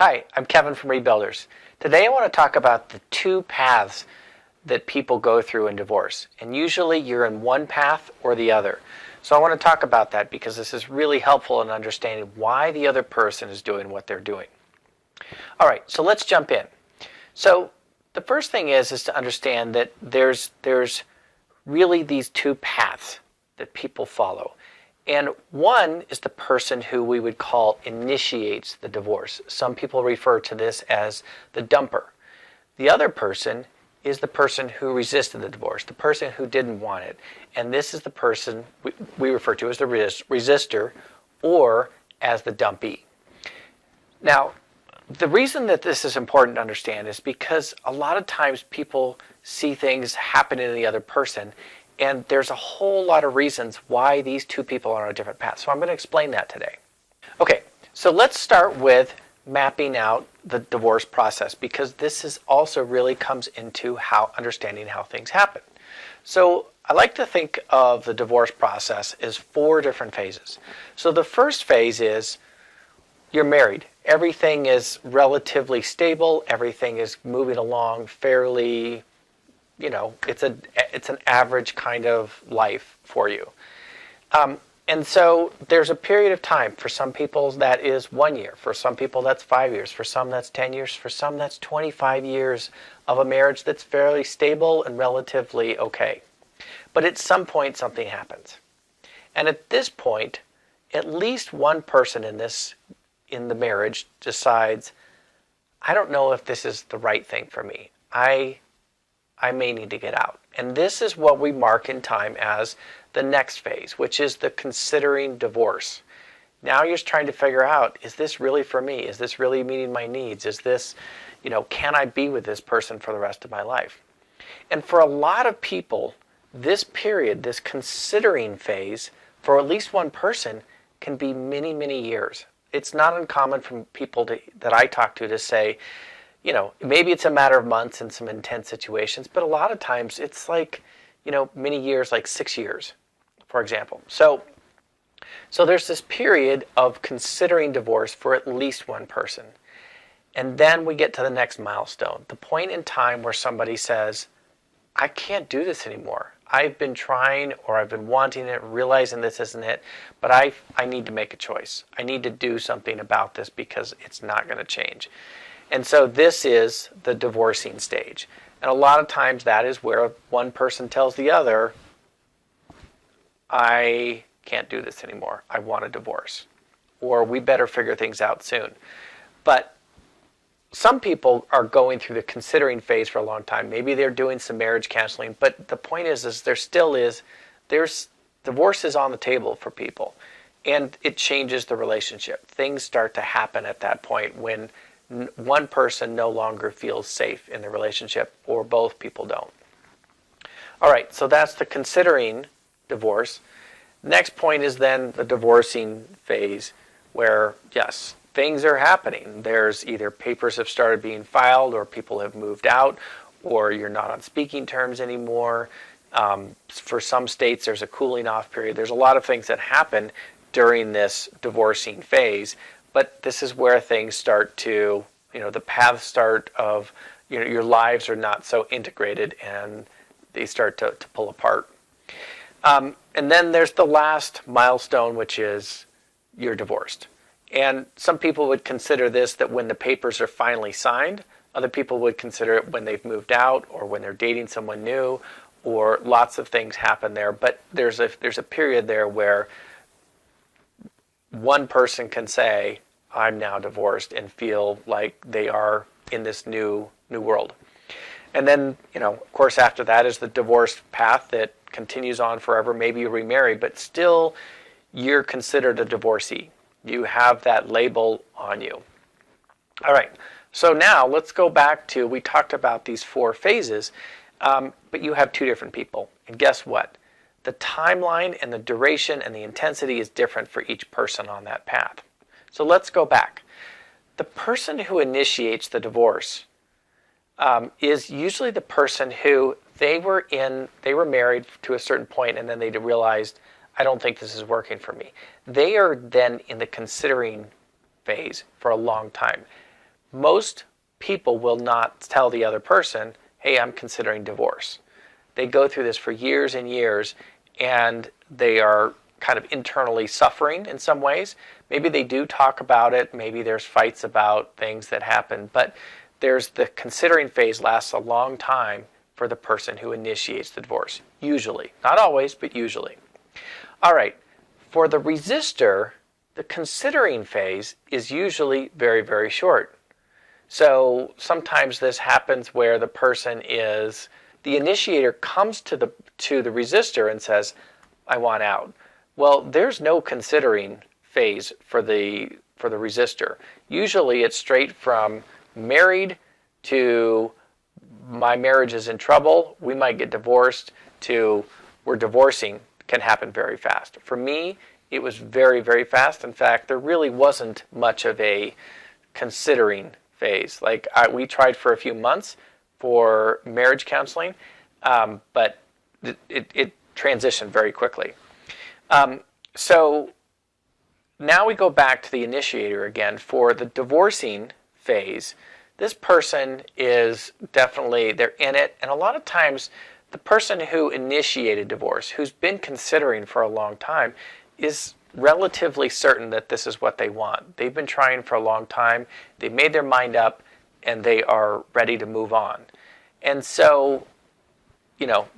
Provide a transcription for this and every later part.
Hi, I'm Kevin from Rebuilders. Today I want to talk about the two paths that people go through in divorce. And usually you're in one path or the other. So I want to talk about that because this is really helpful in understanding why the other person is doing what they're doing. All right, so let's jump in. So the first thing is to understand that there's really these two paths that people follow. And one is the person who we would call initiates the divorce. Some people refer to this as the dumper. The other person is the person who resisted the divorce, the person who didn't want it. And this is the person we refer to as the resistor or as the dumpee. Now, the reason that this is important to understand is because a lot of times people see things happen in the other person, and there's a whole lot of reasons why these two people are on a different path. So I'm going to explain that today. Okay, so let's start with mapping out the divorce process, because this is also really comes into understanding how things happen. So I like to think of the divorce process as 4 different phases. So the first phase is you're married. Everything is relatively stable. Everything is moving along fairly, it's an average kind of life for you. And so there's a period of time. For some people that is 1 year. For some people that's 5 years. For some that's 10 years. For some that's 25 years of a marriage that's fairly stable and relatively okay. But at some point something happens. And at this point, at least one person in the marriage decides, I don't know if this is the right thing for me. I may need to get out. And this is what we mark in time as the next phase, which is the considering divorce. Now you're trying to figure out, is this really for me? Is this really meeting my needs? Is this, can I be with this person for the rest of my life? And for a lot of people, this period, this considering phase, for at least one person, can be many, many years. It's not uncommon from people that I talk to say, maybe it's a matter of months in some intense situations, but a lot of times it's like, many years, like 6 years, for example. So there's this period of considering divorce for at least one person. And then we get to the next milestone, the point in time where somebody says, I can't do this anymore. I've been trying, or I've been wanting it, realizing this isn't it, but I need to make a choice. I need to do something about this because it's not going to change. And so this is the divorcing stage. And a lot of times that is where one person tells the other, I can't do this anymore. I want a divorce. Or we better figure things out soon. But some people are going through the considering phase for a long time. Maybe they're doing some marriage counseling. But the point is there's divorce is on the table for people. And it changes the relationship. Things start to happen at that point when one person no longer feels safe in the relationship, or both people don't. All right, so that's the considering divorce. Next point is then the divorcing phase, where, yes, things are happening. There's either papers have started being filed, or people have moved out, or you're not on speaking terms anymore. For some states, there's a cooling off period. There's a lot of things that happen during this divorcing phase. But this is where things start to, the paths start of, your lives are not so integrated and they start to pull apart. And then there's the last milestone, which is you're divorced. And some people would consider this that when the papers are finally signed. Other people would consider it when they've moved out, or when they're dating someone new, or lots of things happen there. But there's a period there where one person can say, I'm now divorced, and feel like they are in this new world. And then, of course, after that is the divorce path that continues on forever. Maybe you remarry, but still you're considered a divorcee. You have that label on you. All right, so now let's go back to, we talked about these 4 phases, but you have 2 different people. And guess what? The timeline and the duration and the intensity is different for each person on that path. So let's go back. The person who initiates the divorce is usually the person who they were married to a certain point, and then they realized, I don't think this is working for me. They are then in the considering phase for a long time. most people will not tell the other person, hey, I'm considering divorce. They go through this for years and years, and they are kind of internally suffering in some ways. Maybe they do talk about it. Maybe there's fights about things that happen. But there's the considering phase lasts a long time for the person who initiates the divorce. Usually. Not always, but usually. All right. For the resistor, the considering phase is usually very, very short. So sometimes this happens where the person is, the initiator comes to the resistor and says, I want out. Well, there's no considering phase for the resistor. Usually it's straight from married to my marriage is in trouble, we might get divorced, to we're divorcing, can happen very fast. For me, it was very, very fast. In fact, there really wasn't much of a considering phase. Like we tried for a few months for marriage counseling, but it transitioned very quickly. So now we go back to the initiator again. For the divorcing phase, this person is definitely, they're in it. And a lot of times, the person who initiated divorce, who's been considering for a long time, is relatively certain that this is what they want. They've been trying for a long time. They've made their mind up, and they are ready to move on. And so,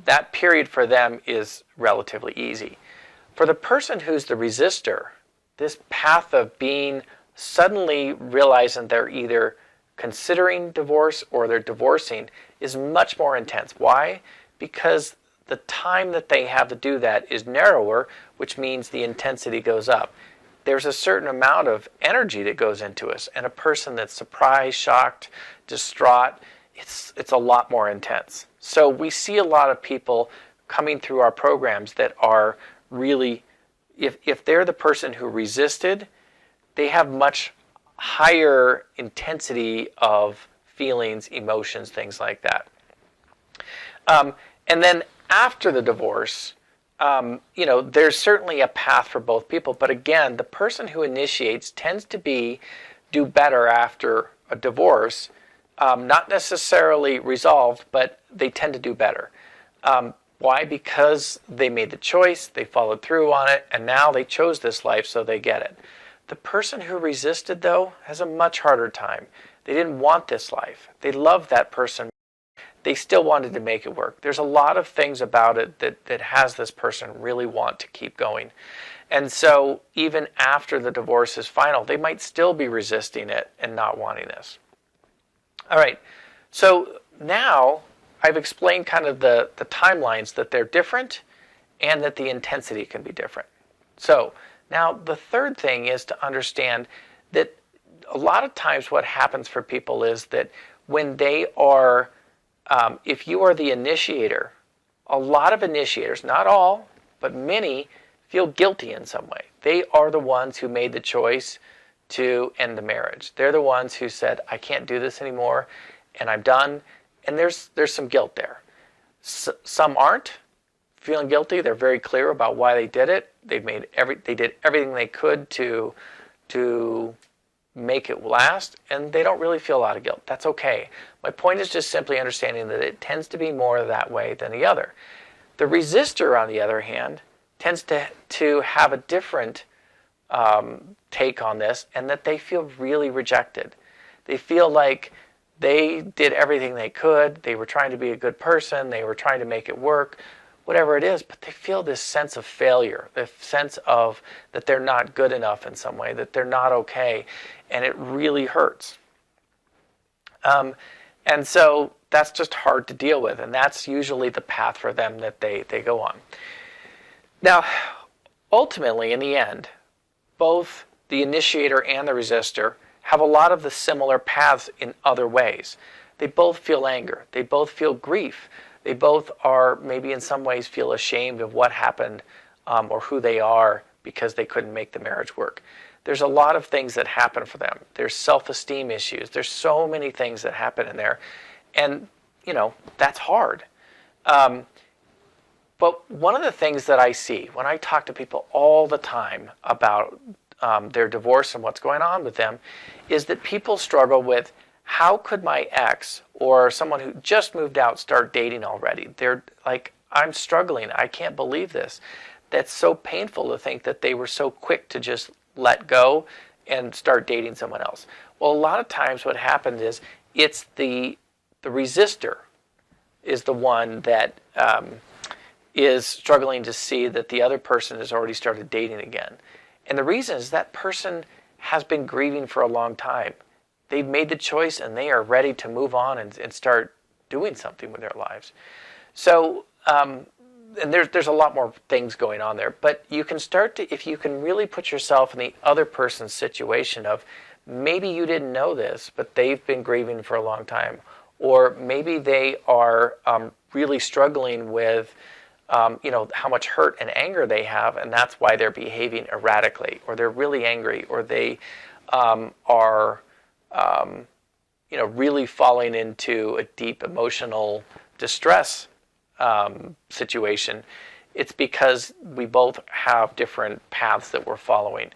that period for them is relatively easy. For the person who's the resistor, this path of being suddenly realizing they're either considering divorce or they're divorcing is much more intense. Why? Because the time that they have to do that is narrower, which means the intensity goes up. There's a certain amount of energy that goes into us, and a person that's surprised, shocked, distraught, it's a lot more intense. So we see a lot of people coming through our programs that are really, if they're the person who resisted, they have much higher intensity of feelings, emotions, things like that. And then after the divorce, there's certainly a path for both people. But again, the person who initiates tends to do better after a divorce. Not necessarily resolved, but they tend to do better. Why? Because they made the choice, they followed through on it, and now they chose this life, so they get it. The person who resisted, though, has a much harder time. They didn't want this life. They loved that person. They still wanted to make it work. There's a lot of things about it that has this person really want to keep going. And so even after the divorce is final, they might still be resisting it and not wanting this. All right, so now I've explained kind of the timelines, that they're different and that the intensity can be different. So now the third thing is to understand that a lot of times what happens for people is that when they are, if you are the initiator, a lot of initiators, not all, but many, feel guilty in some way. They are the ones who made the choice to end the marriage. They're the ones who said, I can't do this anymore, and I'm done. And there's some guilt there. Some aren't feeling guilty. They're very clear about why they did it. They did everything they could to make it last, and they don't really feel a lot of guilt. That's okay. My point is just simply understanding that it tends to be more that way than the other. The resistor, on the other hand, tends to have a different take on this, and that they feel really rejected. They feel like they did everything they could. They were trying to be a good person. They were trying to make it work, whatever it is, but they feel this sense of failure, this sense of that they're not good enough in some way, that they're not okay, and it really hurts. And so that's just hard to deal with, and that's usually the path for them that they go on. Now, ultimately, in the end, both the initiator and the resistor have a lot of the similar paths in other ways. They both feel anger. They both feel grief. They both are, maybe in some ways, feel ashamed of what happened or who they are because they couldn't make the marriage work. There's a lot of things that happen for them. There's self-esteem issues. There's so many things that happen in there. And, that's hard. But one of the things that I see when I talk to people all the time about their divorce and what's going on with them is that people struggle with, how could my ex or someone who just moved out start dating already? They're like, I'm struggling. I can't believe this. That's so painful to think that they were so quick to just let go and start dating someone else. Well, a lot of times what happens is it's the resistor is the one that is struggling to see that the other person has already started dating again. And the reason is that person has been grieving for a long time. They've made the choice and they are ready to move on and start doing something with their lives. So, and there's a lot more things going on there, but you can start to, if you can really put yourself in the other person's situation of maybe you didn't know this, but they've been grieving for a long time, or maybe they are really struggling with how much hurt and anger they have, and that's why they're behaving erratically, or they're really angry, or they are really falling into a deep emotional distress situation. It's because we both have different paths that we're following.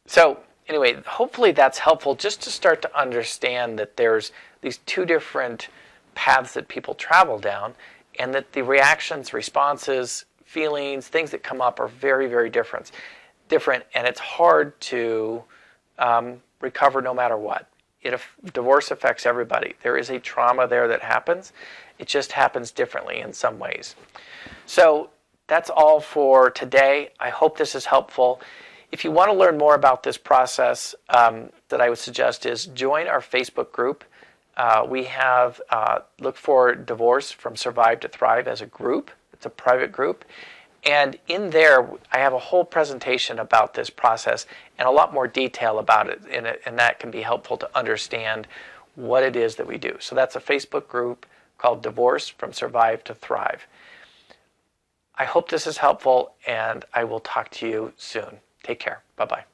So anyway, hopefully that's helpful just to start to understand that there's these two different paths that people travel down, and that the reactions, responses, feelings, things that come up are very, very different, and it's hard to recover no matter what. Divorce affects everybody. There is a trauma there that happens. It just happens differently in some ways. So that's all for today. I hope this is helpful. If you want to learn more about this process, that I would suggest is join our Facebook group. We have look for Divorce from Survive to Thrive as a group. It's a private group. And in there, I have a whole presentation about this process and a lot more detail about it, and that can be helpful to understand what it is that we do. So that's a Facebook group called Divorce from Survive to Thrive. I hope this is helpful, and I will talk to you soon. Take care. Bye-bye.